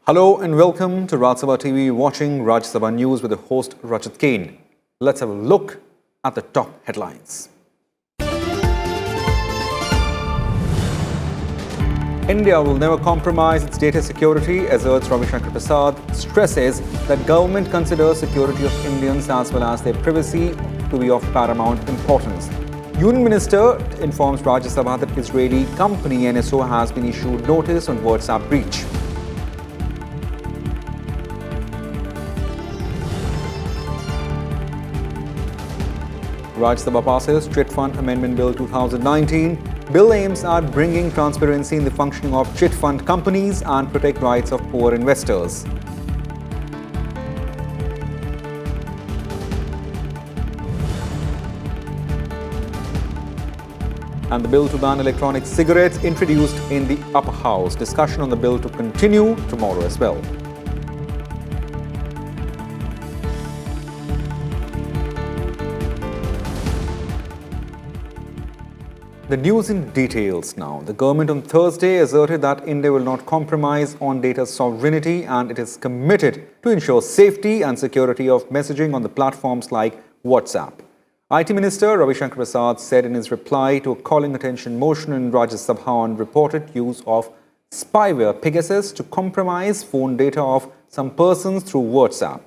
Hello and welcome to Rajya Sabha TV, watching Rajya Sabha News with the host Rajat Kane. Let's have a look at the top headlines. India will never compromise its data security, asserts Ravi Shankar Prasad, stresses that government considers security of Indians as well as their privacy to be of paramount importance. Union Minister informs Rajya Sabha that Israeli company NSO has been issued notice on WhatsApp breach. Rajya Sabha passes Chit Fund Amendment Bill 2019. Bill aims at bringing transparency in the functioning of chit fund companies and protect rights of poor investors. And the bill to ban electronic cigarettes introduced in the upper house. Discussion on the bill to continue tomorrow as well. The news in details now. The government on Thursday asserted that India will not compromise on data sovereignty and it is committed to ensure safety and security of messaging on the platforms like WhatsApp. IT Minister Ravi Shankar Prasad said in his reply to a calling attention motion in Rajya Sabha on reported use of spyware Pegasus to compromise phone data of some persons through WhatsApp.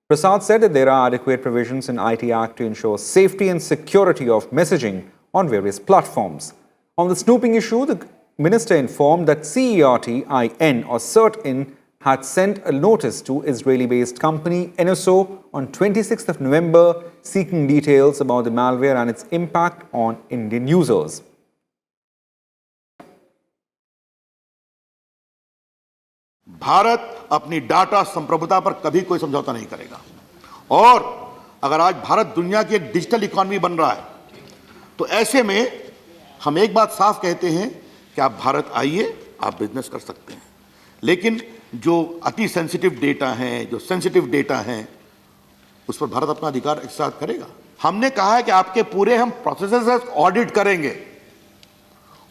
Prasad said that there are adequate provisions in IT Act to ensure safety and security of messaging on various platforms. On the snooping issue, the minister informed that CERT-IN or CERT-IN had sent a notice to Israeli-based company NSO on 26th of November seeking details about the malware and its impact on Indian users. Bharat अपनी data संप्रभुता पर कभी कोई समझौता नहीं करेगा और अगर आज भारत दुनिया की एक डिजिटल इकोनॉमी बन रहा है तो ऐसे में हम एक बात साफ कहते हैं कि आप भारत आइए, आप बिजनेस कर सकते हैं, लेकिन जो अति सेंसिटिव डेटा है, जो सेंसिटिव डेटा है, उस पर भारत अपना अधिकार एक्सरसाइज करेगा। हमने कहा है कि आपके पूरे हम प्रोसेसेस ऑडिट करेंगे।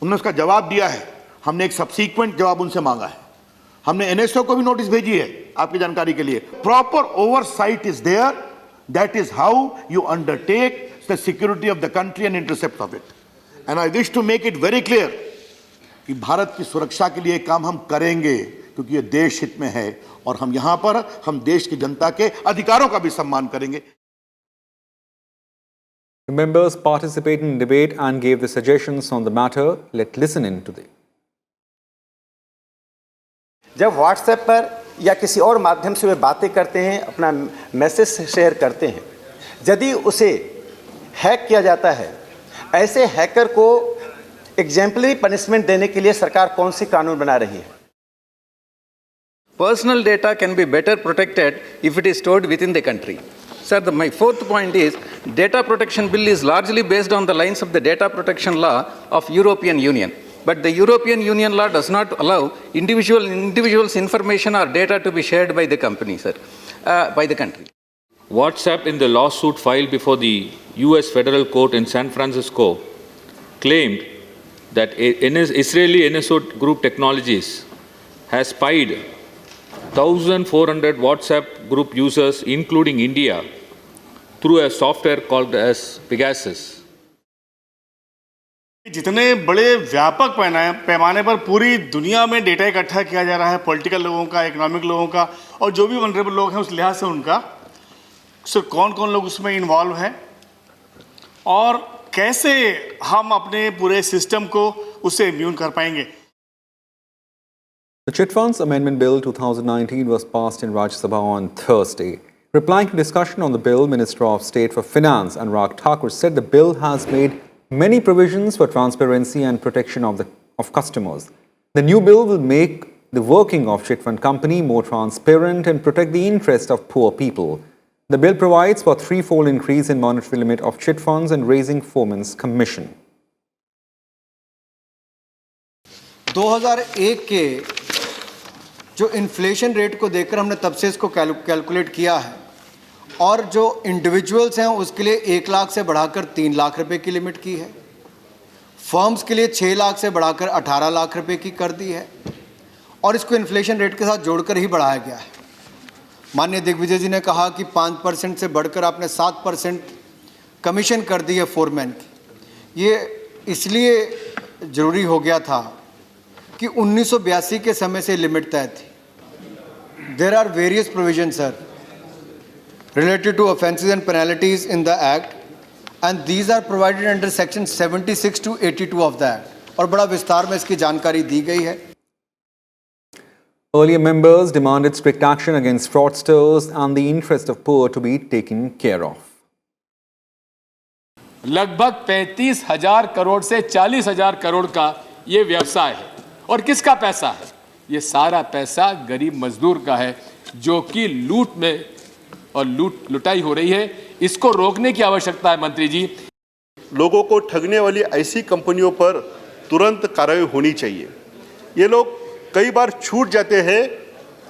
उन्होंने उसका जवाब दिया है। हमने एक सबसीक्वेंट जवाब उनसे मांगा है। हमने एनएसओ को भी नोटिस भेजी है आपकी जानकारी के लिए। Proper oversight is there, that is how you undertake the security of the country and intercept of it. And I wish to make it very clear कि भारत की सुरक्षा के लिए काम हम करेंगे क्योंकि ये देश हित में है और हम यहाँ पर हम देश की जनता के अधिकारों का भी सम्मान करेंगे. The members participated in debate and gave the suggestions on the matter. Let's listen in to them. जब WhatsApp पर या किसी और माध्यम से वे बातें करते हैं, अपना मैसेज शेयर करते हैं, यदि उसे हैक किया जाता है, ऐसे हैकर को एग्जाम्पलरी पनिशमेंट देने के लिए सरकार कौन सी कानून बना रही है? Personal data can be better protected if it is stored within the country. Sir, my fourth point is data protection bill is largely based on the lines of the data protection law of European Union. But the European Union law does not allow individuals' information or data to be shared by the company, sir, by the country. WhatsApp, in the lawsuit filed before the U.S. federal court in San Francisco, claimed that Israeli NSO Group Technologies has spied 1,400 WhatsApp group users, including India, through a software called as Pegasus. जितने बड़े व्यापक पैमाने पर पूरी दुनिया में data इकट्ठा किया जा रहा है, पॉलिटिकल लोगों का, इकोनॉमिक लोगों का, और जो भी वनरेबल लोग हैं उस लिहाज से उनका, सो कौन-कौन लोग उसमें इन्वॉल्व हैं और कैसे हम अपने पूरे सिस्टम को उससे इम्यून कर पाएंगे. The Chit Funds Amendment Bill 2019 was passed in Rajya Sabha on Thursday. Replying to discussion on the bill, Minister of State for Finance Anurag Thakur said the bill has made many provisions for transparency and protection of customers. The new bill will make the working of chit fund company more transparent and protect the interest of poor people. The bill provides for a threefold increase in monetary limit of chit funds and raising foreman's commission. 2001 के जो inflation rate को देखकर हमने तब से इसको calculate किया है और जो इंडिविजुअल्स हैं उसके लिए 1 लाख से बढ़ाकर 3 लाख रुपए की लिमिट की है, फर्म्स के लिए 6 लाख से बढ़ाकर 18 लाख रुपए की कर दी है और इसको इन्फ्लेशन रेट के साथ जोड़कर ही बढ़ाया गया है। माननीय दिग्विजय जी ने कहा कि 5% से बढ़कर आपने 7% कमीशन कर दी है फोरमैन की। ये इसलिए ज़रूरी हो गया था कि 1982 के समय से लिमिट तय थी। There are various provision sir related to offences and penalties in the Act, and these are provided under section 76 to 82 of the Act. और बड़ा विस्तार में इसकी जानकारी दी गई है। Earlier members demanded strict action against fraudsters and the interest of poor to be taken care of. लगभग 35,000 करोड़ से 40,000 करोड़ का ये व्यवसाय है। और किसका पैसा है? ये सारा पैसा गरीब मजदूर का है, जो कि लूट में और लुटाई हो रही है। इसको रोकने की आवश्यकता है मंत्री जी। लोगों को ठगने वाली ऐसी कंपनियों पर तुरंत कार्रवाई होनी चाहिए। ये लोग कई बार छूट जाते हैं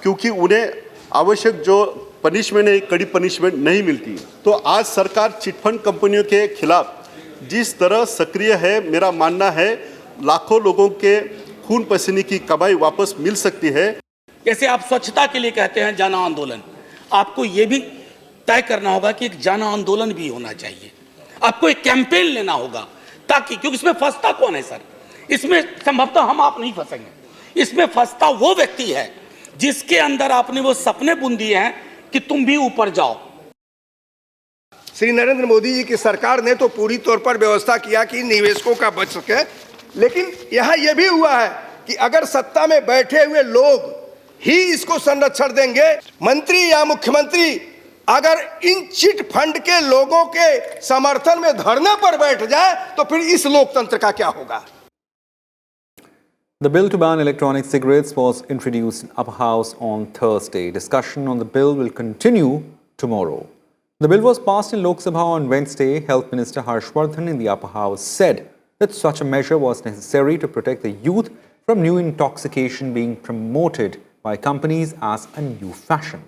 क्योंकि उन्हें आवश्यक जो पनिशमेंट है, कड़ी पनिशमेंट नहीं मिलती। तो आज सरकार चिटफंड कंपनियों के खिलाफ जिस तरह सक्रिय है, मेरा मानना है लाखों लोगों के खून पसीने की कमाई वापस मिल सकती है। जैसे आप स्वच्छता के लिए कहते हैं जन आंदोलन, आपको ये भी तय करना होगा कि एक जन आंदोलन भी होना चाहिए। आपको एक कैंपेन लेना होगा ताकि, क्योंकि इसमें फंसता कौन है सर? इसमें संभवतः हम आप नहीं फंसेंगे। इसमें फंसता वो व्यक्ति है जिसके अंदर आपने वो सपने बुन दिए हैं कि तुम भी ऊपर जाओ। श्री नरेंद्र मोदी जी की सरकार ने तो पूरी तौर पर व्यवस्था किया कि निवेशकों का बच सके, लेकिन यहां यह भी हुआ है कि अगर सत्ता में बैठे हुए लोग ही इसको संरक्षण देंगे, मंत्री या मुख्यमंत्री अगर इन चिट फंड के लोगों के समर्थन में धरने पर बैठ जाए तो फिर इस लोकतंत्र का क्या होगा? The bill to ban electronic cigarettes was introduced in Upper House on Thursday. Discussion on the bill will continue tomorrow. The bill was passed in Lok Sabha on Wednesday. Health Minister Harshvardhan in the Upper House said that such a measure was necessary to protect the youth from new intoxication being promoted by companies as a new fashion.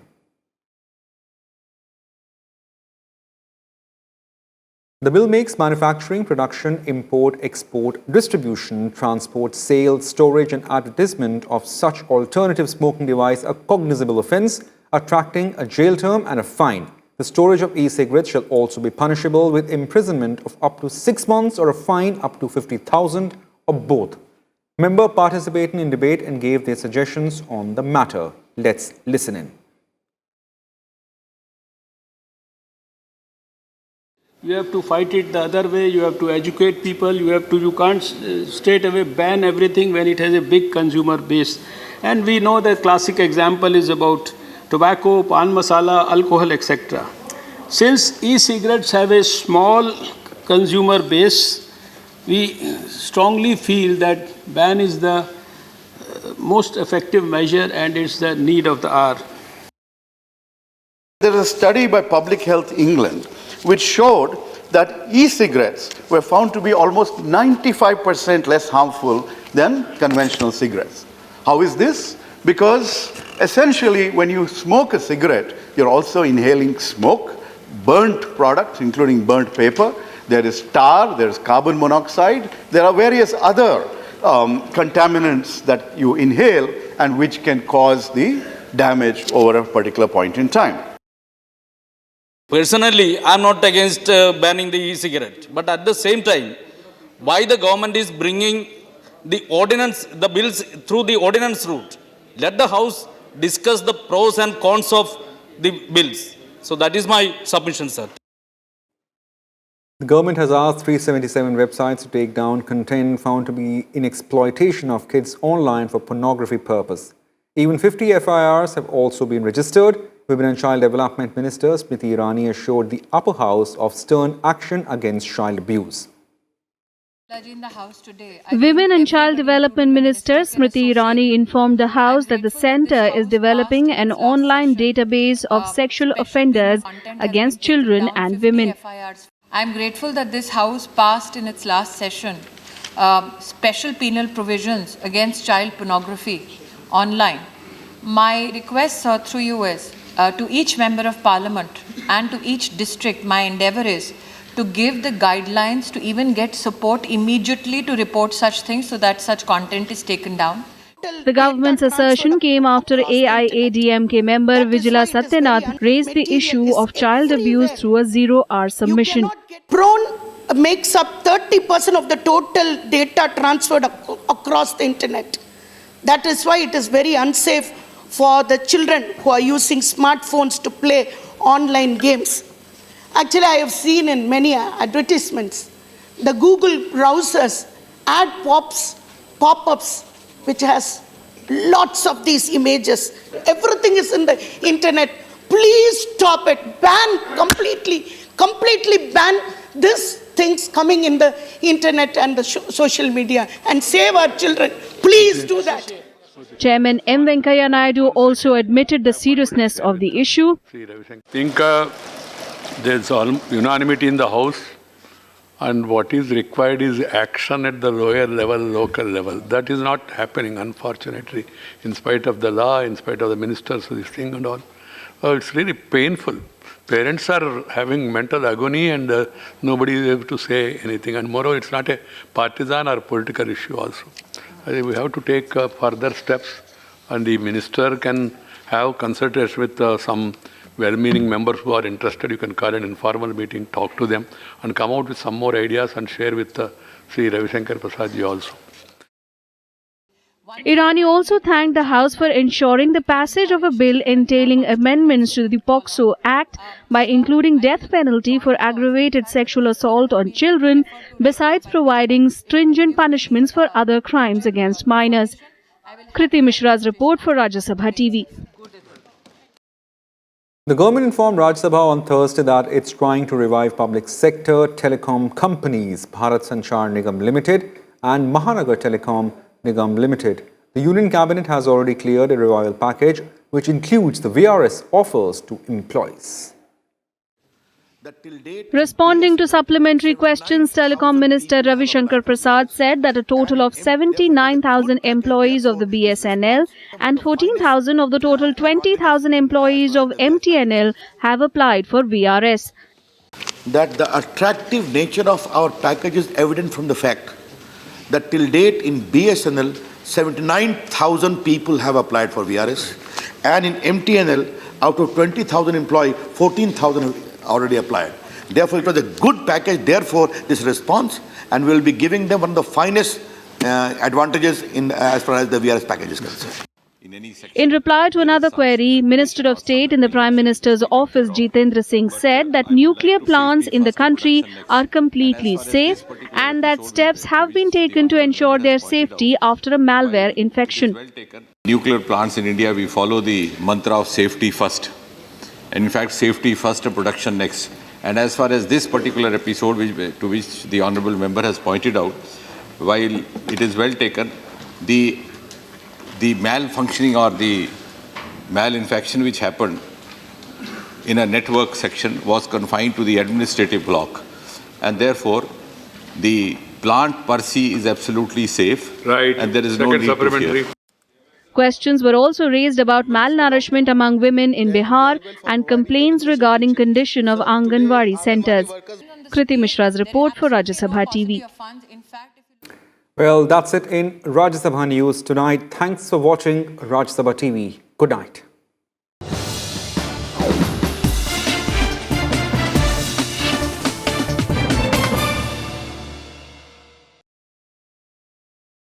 The bill makes manufacturing, production, import, export, distribution, transport, sale, storage and advertisement of such alternative smoking device a cognizable offence, attracting a jail term and a fine. The storage of e-cigarettes shall also be punishable with imprisonment of up to 6 months or a fine up to 50,000 or both. Members participated in debate and gave their suggestions on the matter. Let's listen in. You have to fight it the other way. You have to educate people. You can't straight away ban everything when it has a big consumer base. And we know the classic example is about tobacco, pan masala, alcohol, etc. Since e-cigarettes have a small consumer base, we strongly feel that ban is the most effective measure and it's the need of the hour. There is a study by Public Health England which showed that e-cigarettes were found to be almost 95% less harmful than conventional cigarettes. How is this? Because essentially when you smoke a cigarette, you're also inhaling smoke, burnt products including burnt paper, there is tar, there is carbon monoxide, there are various other contaminants that you inhale and which can cause the damage over a particular point in time. Personally, I'm not against banning the e-cigarette, but at the same time, why the government is bringing the ordinance, the bills through the ordinance route? Let the House discuss the pros and cons of the bills. So that is my submission, sir. The government has asked 377 websites to take down content found to be in exploitation of kids online for pornography purpose. Even 50 FIRs have also been registered. Women and Child Development Minister Smriti Irani assured the Upper House of stern action against child abuse. Women and Child Development Minister Smriti Irani informed the House that the centre is developing an online database of sexual offenders against children and women. I am grateful that this House passed in its last session special penal provisions against child pornography online. My request, sir, through you is to each member of parliament and to each district, my endeavour is to give the guidelines to even get support immediately to report such things so that such content is taken down. The government's assertion came after AIADMK member Vijila Satyanath raised the issue of child abuse through a zero-hour submission. Drone makes up 30% of the total data transferred across the internet. That is why it is very unsafe for the children who are using smartphones to play online games. Actually, I have seen in many advertisements, the Google browsers add pop-ups which has lots of these images. Everything is in the internet. Please stop it. Ban completely ban these things coming in the internet and the social media and save our children. Please do that. Chairman M. Venkaiah Naidu also admitted the seriousness of the issue. I think there's unanimity in the House, and what is required is action at the lower level, local level. That is not happening, unfortunately, in spite of the law, in spite of the ministers, this thing and all. It's really painful. Parents are having mental agony and nobody is able to say anything. And moreover, it's not a partisan or political issue also. I think we have to take further steps, and the minister can have consultation with some well-meaning members who are interested. You can call an informal meeting, talk to them, and come out with some more ideas and share with Sri Ravi Shankar Prasad ji also. Irani also thanked the House for ensuring the passage of a bill entailing amendments to the POCSO Act by including death penalty for aggravated sexual assault on children, besides providing stringent punishments for other crimes against minors. Kriti Mishra's report for Rajya Sabha TV. The government informed Rajya Sabha on Thursday that it's trying to revive public sector telecom companies Bharat Sanchar Nigam Limited and Mahanagar Telecom Nigam Limited. The Union Cabinet has already cleared a revival package which includes the VRS offers to employees. Responding to supplementary questions, Telecom Minister Ravi Shankar Prasad said that a total of 79,000 employees of the BSNL and 14,000 of the total 20,000 employees of MTNL have applied for VRS. That the attractive nature of our package is evident from the fact that till date in BSNL, 79,000 people have applied for VRS, and in MTNL, out of 20,000 employees, 14,000 have already applied. Therefore, it was a good package. Therefore, this response, and we will be giving them one of the finest advantages as far as the VRS package is concerned. In reply to another query, Minister of State in the Prime Minister's office Jitendra Singh said that nuclear plants in the country are completely safe and that steps have been taken to ensure their safety after a malware infection. Nuclear plants in India, we follow the mantra of safety first. And in fact, safety first and production next. And as far as this particular episode, to which the Honourable Member has pointed out, while it is well taken, the malfunctioning or the malinfection which happened in a network section was confined to the administrative block. And therefore, the plant per se is absolutely safe. Right. And there is no need to fear. Questions were also raised about malnourishment among women in Bihar and complaints regarding condition of Anganwadi centers. Kriti Mishra's report for Rajya Sabha TV. Well, that's it in Rajya Sabha News tonight. Thanks for watching Rajya Sabha TV. Good night.